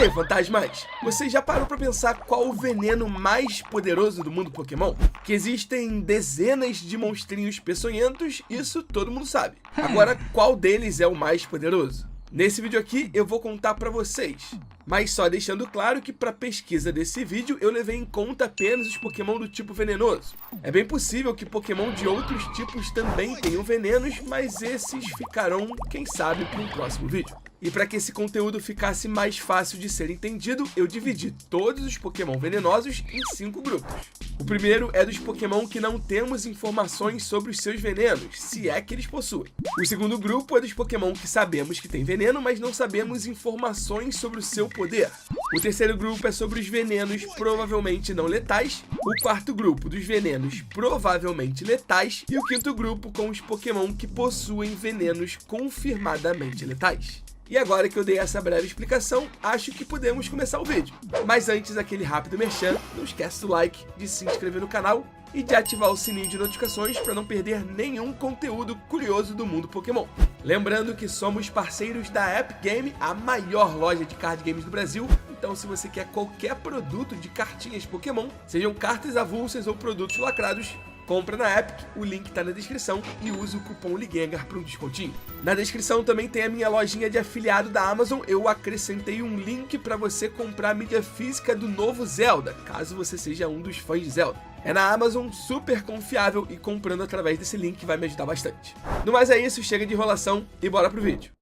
aí, fantasmas, você já parou pra pensar qual o veneno mais poderoso do mundo Pokémon? Que existem dezenas de monstrinhos peçonhentos, isso todo mundo sabe. Agora, qual deles é o mais poderoso? Nesse vídeo aqui eu vou contar pra vocês, mas só deixando claro que para pesquisa desse vídeo eu levei em conta apenas os Pokémon do tipo venenoso. É bem possível que Pokémon de outros tipos também tenham venenos, mas esses ficarão, quem sabe, para um próximo vídeo. E para que esse conteúdo ficasse mais fácil de ser entendido, eu dividi todos os Pokémon venenosos em 5 grupos. O primeiro é dos Pokémon que não temos informações sobre os seus venenos, se é que eles possuem. O segundo grupo é dos Pokémon que sabemos que tem veneno, mas não sabemos informações sobre o seu poder. O terceiro grupo é sobre os venenos provavelmente não letais. O quarto grupo dos venenos provavelmente letais. E o quinto grupo com os Pokémon que possuem venenos confirmadamente letais. E agora que eu dei essa breve explicação, acho que podemos começar o vídeo. Mas antes, aquele rápido merchan, não esquece do like, de se inscrever no canal e de ativar o sininho de notificações para não perder nenhum conteúdo curioso do mundo Pokémon. Lembrando que somos parceiros da Epic Game, a maior loja de card games do Brasil. Então, se você quer qualquer produto de cartinhas Pokémon, sejam cartas avulsas ou produtos lacrados, compra na Epic, o link tá na descrição e use o cupom LIGENGAR para um descontinho. Na descrição também tem a minha lojinha de afiliado da Amazon, eu acrescentei um link para você comprar a mídia física do novo Zelda, caso você seja um dos fãs de Zelda. É na Amazon, super confiável e comprando através desse link vai me ajudar bastante. No mais é isso, chega de enrolação e bora pro vídeo.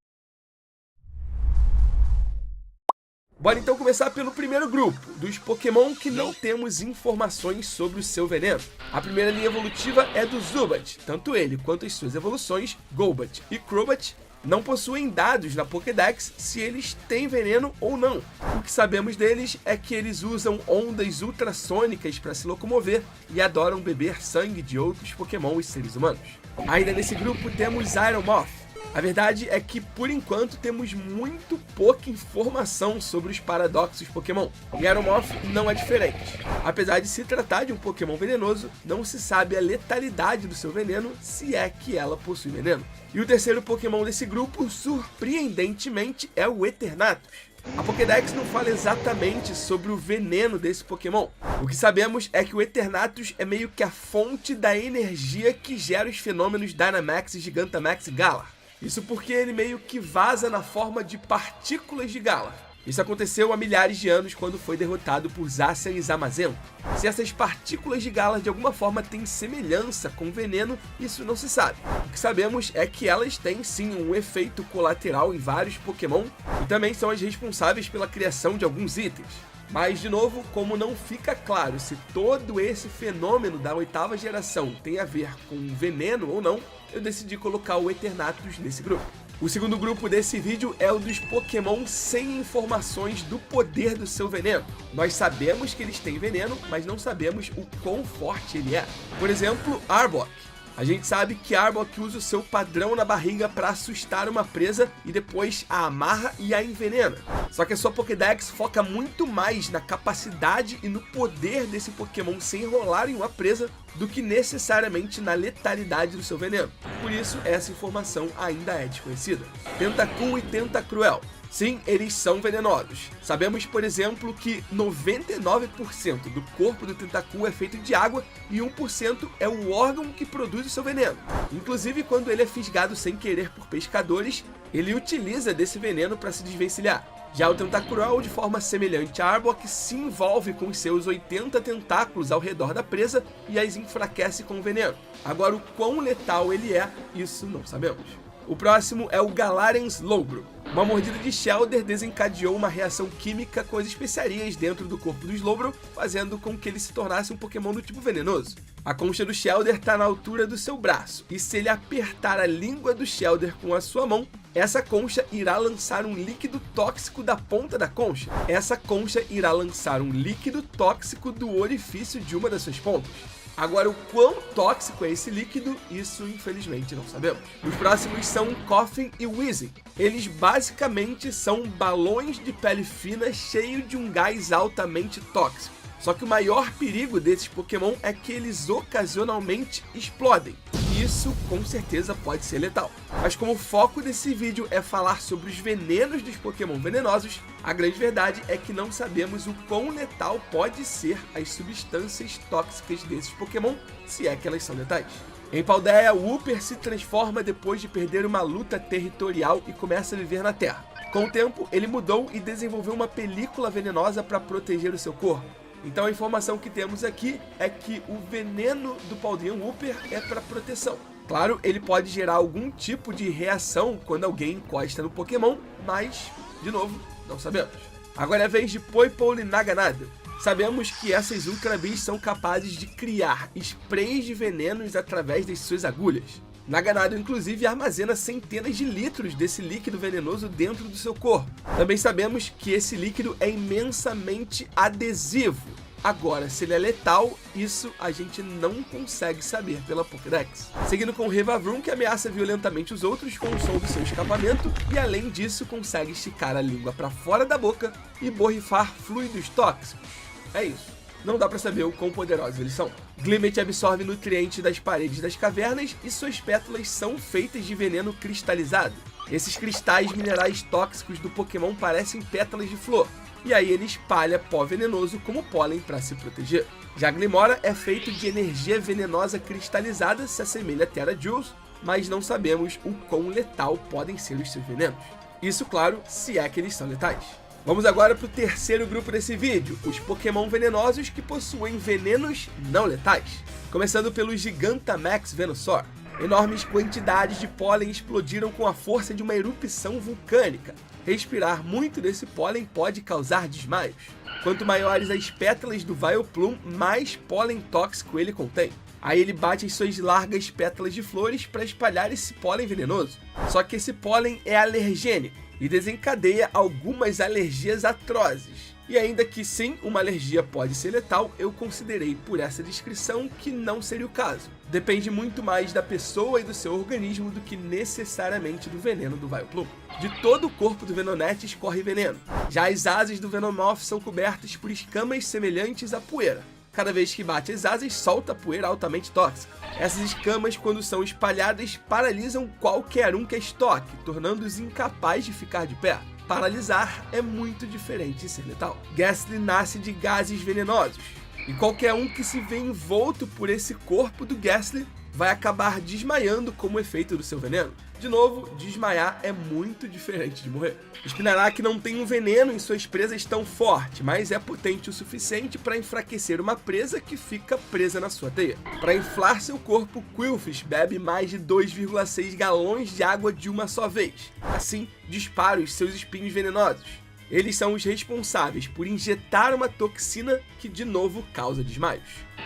Bora então começar pelo primeiro grupo, dos Pokémon que não temos informações sobre o seu veneno. A primeira linha evolutiva é do Zubat, tanto ele quanto as suas evoluções, Golbat e Crobat, não possuem dados na Pokédex se eles têm veneno ou não. O que sabemos deles é que eles usam ondas ultrassônicas para se locomover e adoram beber sangue de outros Pokémon e seres humanos. Ainda nesse grupo temos Aeromoth. A verdade é que, por enquanto, temos muito pouca informação sobre os paradoxos Pokémon, e Aeromoth não é diferente. Apesar de se tratar de um Pokémon venenoso, não se sabe a letalidade do seu veneno, se é que ela possui veneno. E o terceiro Pokémon desse grupo, surpreendentemente, é o Eternatus. A Pokédex não fala exatamente sobre o veneno desse Pokémon. O que sabemos é que o Eternatus é meio que a fonte da energia que gera os fenômenos Dynamax, Gigantamax e Galar. Isso porque ele meio que vaza na forma de partículas de Galar. Isso aconteceu há milhares de anos quando foi derrotado por Zacian e Zamazenta. Se essas partículas de Galar de alguma forma têm semelhança com veneno, isso não se sabe. O que sabemos é que elas têm sim um efeito colateral em vários Pokémon e também são as responsáveis pela criação de alguns itens. Mas, de novo, como não fica claro se todo esse fenômeno da 8ª geração tem a ver com veneno ou não, eu decidi colocar o Eternatus nesse grupo. O segundo grupo desse vídeo é o dos Pokémon sem informações do poder do seu veneno. Nós sabemos que eles têm veneno, mas não sabemos o quão forte ele é. Por exemplo, Arbok. A gente sabe que Arbok usa o seu padrão na barriga para assustar uma presa e depois a amarra e a envenena. Só que a sua Pokédex foca muito mais na capacidade e no poder desse Pokémon se enrolar em uma presa do que necessariamente na letalidade do seu veneno. Por isso, essa informação ainda é desconhecida. Tentacool e Tentacruel. Sim, eles são venenosos. Sabemos, por exemplo, que 99% do corpo do Tentacool é feito de água e 1% é o órgão que produz o seu veneno. Inclusive, quando ele é fisgado sem querer por pescadores, ele utiliza desse veneno para se desvencilhar. Já o Tentacruel, de forma semelhante a Arbok, se envolve com seus 80 tentáculos ao redor da presa e as enfraquece com o veneno. Agora, o quão letal ele é, isso não sabemos. O próximo é o Galarian Slowbro. Uma mordida de Shellder desencadeou uma reação química com as especiarias dentro do corpo do Slowbro, fazendo com que ele se tornasse um Pokémon do tipo venenoso. A concha do Shellder está na altura do seu braço, e se ele apertar a língua do Shellder com a sua mão, essa concha irá lançar um líquido tóxico da ponta da concha. Essa concha irá lançar um líquido tóxico do orifício de uma das suas pontas. Agora, o quão tóxico é esse líquido, isso infelizmente não sabemos. Os próximos são Koffing e Weezing. Eles basicamente são balões de pele fina cheios de um gás altamente tóxico. Só que o maior perigo desses Pokémon é que eles ocasionalmente explodem. E isso com certeza pode ser letal. Mas como o foco desse vídeo é falar sobre os venenos dos Pokémon venenosos, a grande verdade é que não sabemos o quão letal pode ser as substâncias tóxicas desses Pokémon, se é que elas são letais. Em Paldea, o Wooper se transforma depois de perder uma luta territorial e começa a viver na Terra. Com o tempo, ele mudou e desenvolveu uma película venenosa para proteger o seu corpo. Então a informação que temos aqui é que o veneno do Paldean Wooper é para proteção. Claro, ele pode gerar algum tipo de reação quando alguém encosta no Pokémon, mas, de novo, não sabemos. Agora é a vez de Poipole e Naganadel. Sabemos que essas Ultra Bees são capazes de criar sprays de venenos através das suas agulhas. Naganadel, inclusive, armazena centenas de litros desse líquido venenoso dentro do seu corpo. Também sabemos que esse líquido é imensamente adesivo. Agora, se ele é letal, isso a gente não consegue saber pela Pokédex. Seguindo com o Revavroom, que ameaça violentamente os outros com o som do seu escapamento e, além disso, consegue esticar a língua para fora da boca e borrifar fluidos tóxicos. É isso. Não dá pra saber o quão poderosos eles são. Glimmet absorve nutrientes das paredes das cavernas e suas pétalas são feitas de veneno cristalizado. Esses cristais minerais tóxicos do Pokémon parecem pétalas de flor, e aí ele espalha pó venenoso como pólen para se proteger. Já Glimmora é feito de energia venenosa cristalizada, se assemelha a TeraJuice, mas não sabemos o quão letal podem ser os seus venenos. Isso, claro, se é que eles são letais. Vamos agora para o terceiro grupo desse vídeo, os Pokémon venenosos que possuem venenos não letais. Começando pelo Gigantamax Venusaur. Enormes quantidades de pólen explodiram com a força de uma erupção vulcânica. Respirar muito desse pólen pode causar desmaios. Quanto maiores as pétalas do Vileplume, mais pólen tóxico ele contém. Aí ele bate as suas largas pétalas de flores para espalhar esse pólen venenoso. Só que esse pólen é alergênico e desencadeia algumas alergias atrozes. E ainda que sim, uma alergia pode ser letal, eu considerei por essa descrição que não seria o caso. Depende muito mais da pessoa e do seu organismo do que necessariamente do veneno do Vileplume. De todo o corpo do Venonat escorre veneno. Já as asas do Venomoth são cobertas por escamas semelhantes à poeira. Cada vez que bate as asas, solta poeira altamente tóxica. Essas escamas, quando são espalhadas, paralisam qualquer um que as toque, tornando-os incapazes de ficar de pé. Paralisar é muito diferente de ser letal. Gastly nasce de gases venenosos, e qualquer um que se vê envolto por esse corpo do Gastly vai acabar desmaiando como efeito do seu veneno. De novo, desmaiar é muito diferente de morrer. Spinarak não tem um veneno em suas presas tão forte, mas é potente o suficiente para enfraquecer uma presa que fica presa na sua teia. Para inflar seu corpo, Qwilfish bebe mais de 2,6 galões de água de uma só vez. Assim, dispara os seus espinhos venenosos. Eles são os responsáveis por injetar uma toxina que, de novo, causa desmaios.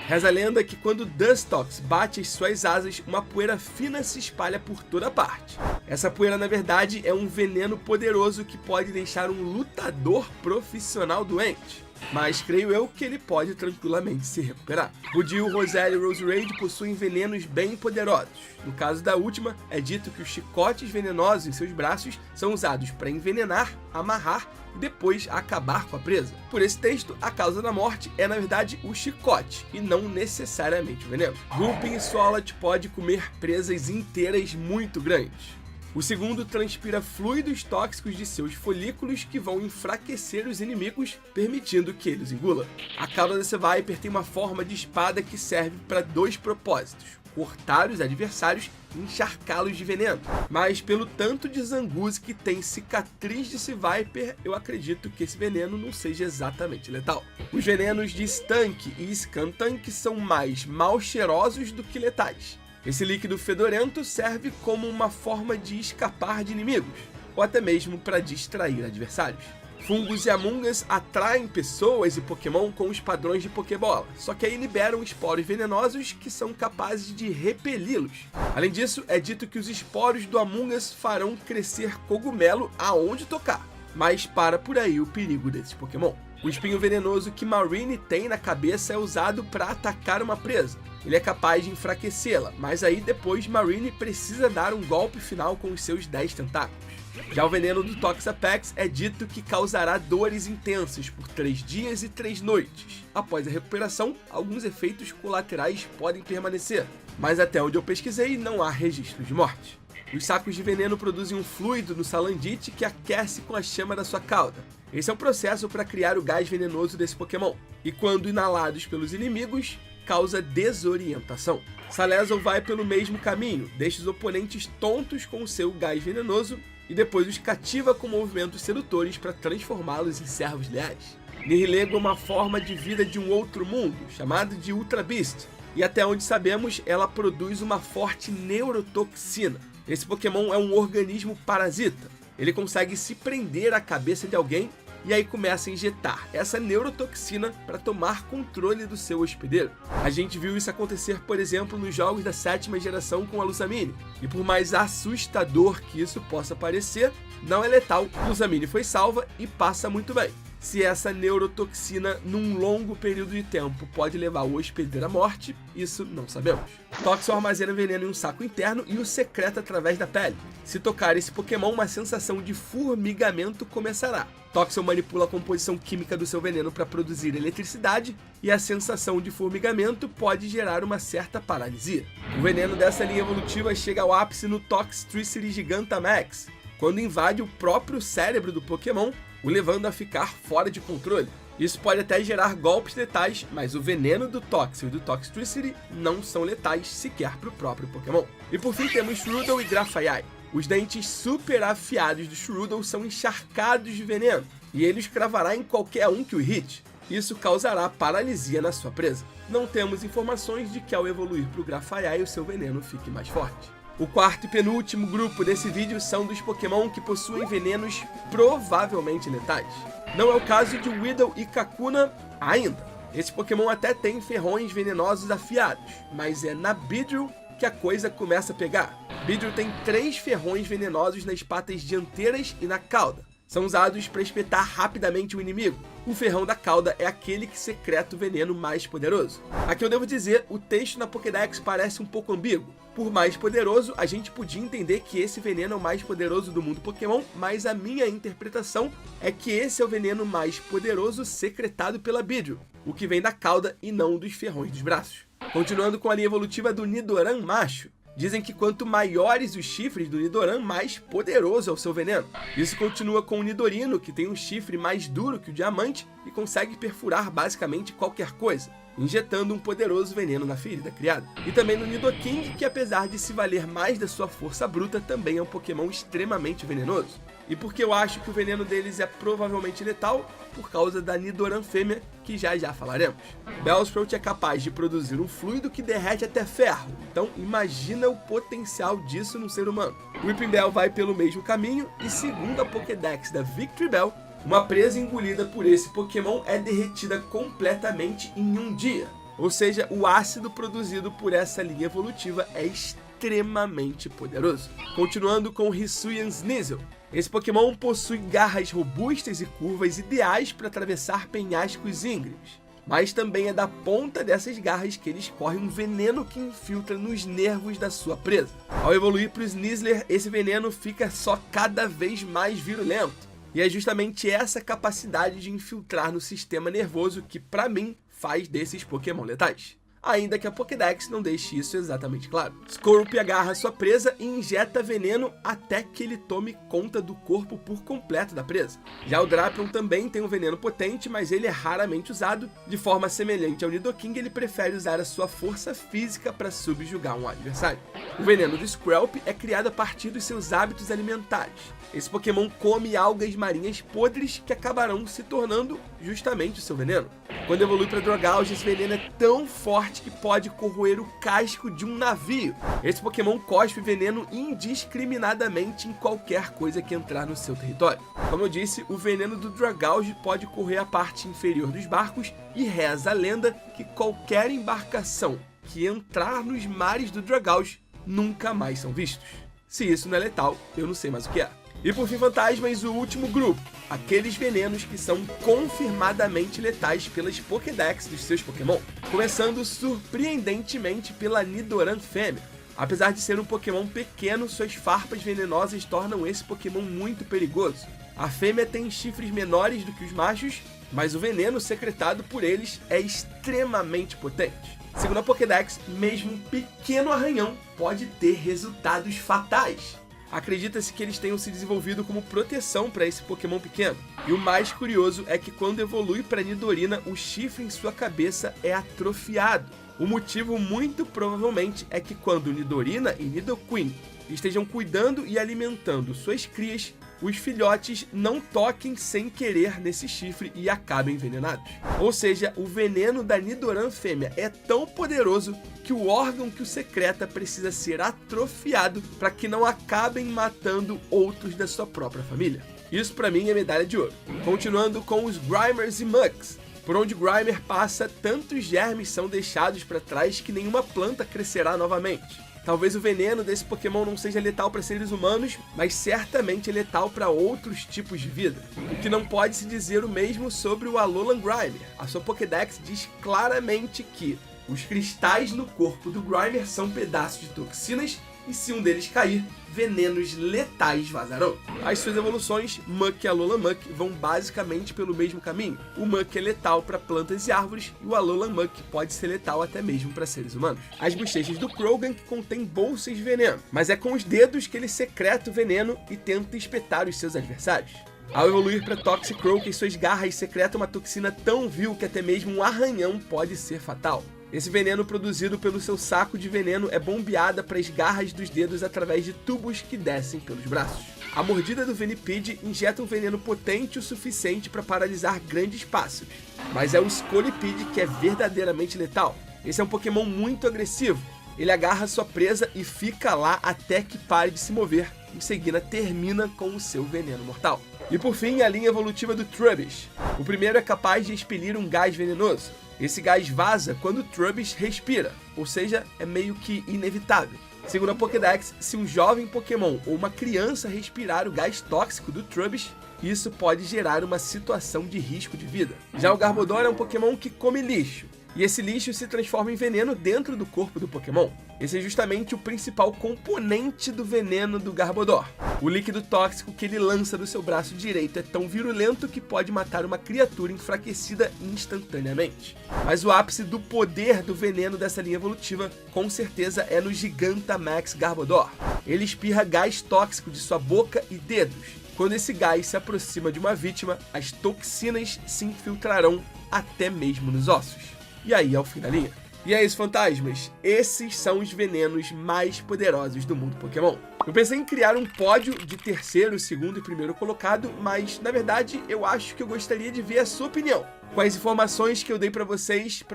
Reza a lenda que quando Dustox bate as suas asas, uma poeira fina se espalha por toda parte. Essa poeira, na verdade, é um veneno poderoso que pode deixar um lutador profissional doente. Mas creio eu que ele pode tranquilamente se recuperar. Budew, Roselia e Roserade possuem venenos bem poderosos. No caso da última, é dito que os chicotes venenosos em seus braços são usados para envenenar, amarrar e depois acabar com a presa. Por esse texto, a causa da morte é na verdade o chicote e não necessariamente o veneno. Gulpin e Swalot pode comer presas inteiras muito grandes. O segundo transpira fluidos tóxicos de seus folículos que vão enfraquecer os inimigos, permitindo que eles engulam. A cauda desse Viper tem uma forma de espada que serve para dois propósitos: cortar os adversários e encharcá-los de veneno. Mas pelo tanto de Zangoose que tem cicatriz desse Viper, eu acredito que esse veneno não seja exatamente letal. Os venenos de Stunk e Skuntank são mais mal cheirosos do que letais. Esse líquido fedorento serve como uma forma de escapar de inimigos, ou até mesmo para distrair adversários. Fungos e Amoonguss atraem pessoas e Pokémon com os padrões de Pokébola, só que aí liberam esporos venenosos que são capazes de repeli-los. Além disso, é dito que os esporos do Amoonguss farão crescer cogumelo aonde tocar, mas para por aí o perigo desses Pokémon. O espinho venenoso que Marine tem na cabeça é usado para atacar uma presa. Ele é capaz de enfraquecê-la, mas aí depois Marine precisa dar um golpe final com os seus 10 tentáculos. Já o veneno do Toxapex é dito que causará dores intensas por 3 dias e 3 noites. Após a recuperação, alguns efeitos colaterais podem permanecer, mas até onde eu pesquisei não há registros de morte. Os sacos de veneno produzem um fluido no Salandit que aquece com a chama da sua cauda. Esse é o processo para criar o gás venenoso desse Pokémon, e quando inalados pelos inimigos, causa desorientação. Salazzle vai pelo mesmo caminho, deixa os oponentes tontos com o seu gás venenoso e depois os cativa com movimentos sedutores para transformá-los em servos leais. Nihilego é uma forma de vida de um outro mundo, chamado de Ultra Beast, e até onde sabemos, ela produz uma forte neurotoxina. Esse Pokémon é um organismo parasita. Ele consegue se prender à cabeça de alguém e aí começa a injetar essa neurotoxina para tomar controle do seu hospedeiro. A gente viu isso acontecer, por exemplo, nos jogos da 7ª geração com a Lusamine, e por mais assustador que isso possa parecer, não é letal. Lusamine foi salva e passa muito bem. Se essa neurotoxina, num longo período de tempo, pode levar o hospedeiro à morte, isso não sabemos. Toxel armazena veneno em um saco interno e o secreta através da pele. Se tocar esse Pokémon, uma sensação de formigamento começará. Toxel manipula a composição química do seu veneno para produzir eletricidade, e a sensação de formigamento pode gerar uma certa paralisia. O veneno dessa linha evolutiva chega ao ápice no Toxtricity Gigantamax, quando invade o próprio cérebro do Pokémon, o levando a ficar fora de controle. Isso pode até gerar golpes letais, mas o veneno do Toxel e do Toxtricity não são letais sequer para o próprio Pokémon. E por fim temos Shroudle e Grafaiai. Os dentes super afiados do Shroudle são encharcados de veneno, e ele os cravará em qualquer um que o irrite. Isso causará paralisia na sua presa. Não temos informações de que ao evoluir para o Grafaiai o seu veneno fique mais forte. O quarto e penúltimo grupo desse vídeo são dos Pokémon que possuem venenos provavelmente letais. Não é o caso de Weedle e Kakuna ainda. Esse Pokémon até tem ferrões venenosos afiados, mas é na Beedrill que a coisa começa a pegar. Beedrill tem 3 ferrões venenosos nas patas dianteiras e na cauda. São usados para espetar rapidamente o inimigo. O ferrão da cauda é aquele que secreta o veneno mais poderoso. Aqui eu devo dizer, o texto na Pokédex parece um pouco ambíguo. Por mais poderoso, a gente podia entender que esse veneno é o mais poderoso do mundo Pokémon, mas a minha interpretação é que esse é o veneno mais poderoso secretado pela Beedrill, o que vem da cauda e não dos ferrões dos braços. Continuando com a linha evolutiva do Nidoran macho, dizem que quanto maiores os chifres do Nidoran, mais poderoso é o seu veneno. Isso continua com o Nidorino, que tem um chifre mais duro que o diamante e consegue perfurar basicamente qualquer coisa, injetando um poderoso veneno na ferida criada. E também no Nidoking, que apesar de se valer mais da sua força bruta, também é um Pokémon extremamente venenoso. E porque eu acho que o veneno deles é provavelmente letal, por causa da Nidoran fêmea, que já falaremos. Bellsprout é capaz de produzir um fluido que derrete até ferro, então imagina o potencial disso num ser humano. Weepinbell vai pelo mesmo caminho, e segundo a Pokédex da Victreebel, uma presa engolida por esse Pokémon é derretida completamente em um dia. Ou seja, o ácido produzido por essa linha evolutiva é extremamente poderoso. Continuando com Hisuian Sneasel. Esse Pokémon possui garras robustas e curvas ideais para atravessar penhascos íngremes, mas também é da ponta dessas garras que ele escorre um veneno que infiltra nos nervos da sua presa. Ao evoluir para o Sneasler, esse veneno fica só cada vez mais virulento, e é justamente essa capacidade de infiltrar no sistema nervoso que, para mim, faz desses Pokémon letais. Ainda que a Pokédex não deixe isso exatamente claro. Skorupi agarra sua presa e injeta veneno até que ele tome conta do corpo por completo da presa. Já o Drapion também tem um veneno potente, mas ele é raramente usado. De forma semelhante ao Nidoking, ele prefere usar a sua força física para subjugar um adversário. O veneno do Skrelp é criado a partir dos seus hábitos alimentares. Esse Pokémon come algas marinhas podres que acabarão se tornando justamente o seu veneno. Quando evolui para Dragalge, esse veneno é tão forte que pode corroer o casco de um navio. Esse Pokémon cospe veneno indiscriminadamente em qualquer coisa que entrar no seu território. Como eu disse, o veneno do Dragalge pode corroer a parte inferior dos barcos e reza a lenda que qualquer embarcação que entrar nos mares do Dragalge nunca mais são vistos. Se isso não é letal, eu não sei mais o que é. E por fim, fantasmas, o último grupo, aqueles venenos que são confirmadamente letais pelas Pokédex dos seus Pokémon, começando surpreendentemente pela Nidoran fêmea. Apesar de ser um Pokémon pequeno, suas farpas venenosas tornam esse Pokémon muito perigoso. A fêmea tem chifres menores do que os machos, mas o veneno secretado por eles é extremamente potente. Segundo a Pokédex, mesmo um pequeno arranhão pode ter resultados fatais. Acredita-se que eles tenham se desenvolvido como proteção para esse Pokémon pequeno. E o mais curioso é que quando evolui para Nidorina, o chifre em sua cabeça é atrofiado. O motivo muito provavelmente é que quando Nidorina e Nidoqueen estejam cuidando e alimentando suas crias, os filhotes não toquem sem querer nesse chifre e acabem envenenados. Ou seja, o veneno da Nidoran fêmea é tão poderoso que o órgão que o secreta precisa ser atrofiado para que não acabem matando outros da sua própria família. Isso para mim é medalha de ouro. Continuando com os Grimers e Mugs. Por onde Grimer passa, tantos germes são deixados para trás que nenhuma planta crescerá novamente. Talvez o veneno desse Pokémon não seja letal para seres humanos, mas certamente é letal para outros tipos de vida. O que não pode se dizer o mesmo sobre o Alolan Grimer. A sua Pokédex diz claramente que os cristais no corpo do Grimer são pedaços de toxinas e se um deles cair, venenos letais vazarão. As suas evoluções, Muk e Alolan Muk, vão basicamente pelo mesmo caminho. O Muk é letal para plantas e árvores, e o Alolan Muk pode ser letal até mesmo para seres humanos. As bochechas do Krogan contêm bolsas de veneno, mas é com os dedos que ele secreta o veneno e tenta espetar os seus adversários. Ao evoluir para Toxicroak, suas garras secretam uma toxina tão vil que até mesmo um arranhão pode ser fatal. Esse veneno produzido pelo seu saco de veneno é bombeada para as garras dos dedos através de tubos que descem pelos braços. A mordida do Venipede injeta um veneno potente o suficiente para paralisar grandes pássaros, mas é o Scolipede que é verdadeiramente letal. Esse é um Pokémon muito agressivo. Ele agarra sua presa e fica lá até que pare de se mover. Em seguida, termina com o seu veneno mortal. E por fim, a linha evolutiva do Trubbish. O primeiro é capaz de expelir um gás venenoso. Esse gás vaza quando o Trubbish respira, ou seja, é meio que inevitável. Segundo a Pokédex, se um jovem Pokémon ou uma criança respirar o gás tóxico do Trubbish, isso pode gerar uma situação de risco de vida. Já o Garbodor é um Pokémon que come lixo, e esse lixo se transforma em veneno dentro do corpo do Pokémon. Esse é justamente o principal componente do veneno do Garbodor. O líquido tóxico que ele lança do seu braço direito é tão virulento que pode matar uma criatura enfraquecida instantaneamente. Mas o ápice do poder do veneno dessa linha evolutiva, com certeza, é no Gigantamax Garbodor. Ele espirra gás tóxico de sua boca e dedos. Quando esse gás se aproxima de uma vítima, as toxinas se infiltrarão até mesmo nos ossos. E aí é o fim da linha. E é isso, fantasmas. Esses são os venenos mais poderosos do mundo Pokémon. Eu pensei em criar um pódio de terceiro, segundo e primeiro colocado, mas na verdade eu acho que eu gostaria de ver a sua opinião. Com as informações que eu dei pra vocês,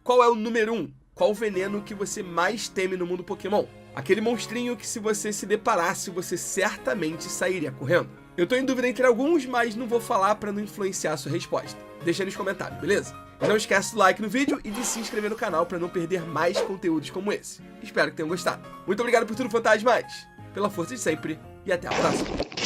qual é o número 1? Qual o veneno que você mais teme no mundo Pokémon? Aquele monstrinho que se você se deparasse, você certamente sairia correndo. Eu tô em dúvida entre alguns, mas não vou falar pra não influenciar a sua resposta. Deixa aí nos comentários, beleza? Não esquece do like no vídeo e de se inscrever no canal para não perder mais conteúdos como esse. Espero que tenham gostado. Muito obrigado por tudo, fantasmas! Pela força de sempre e até a próxima!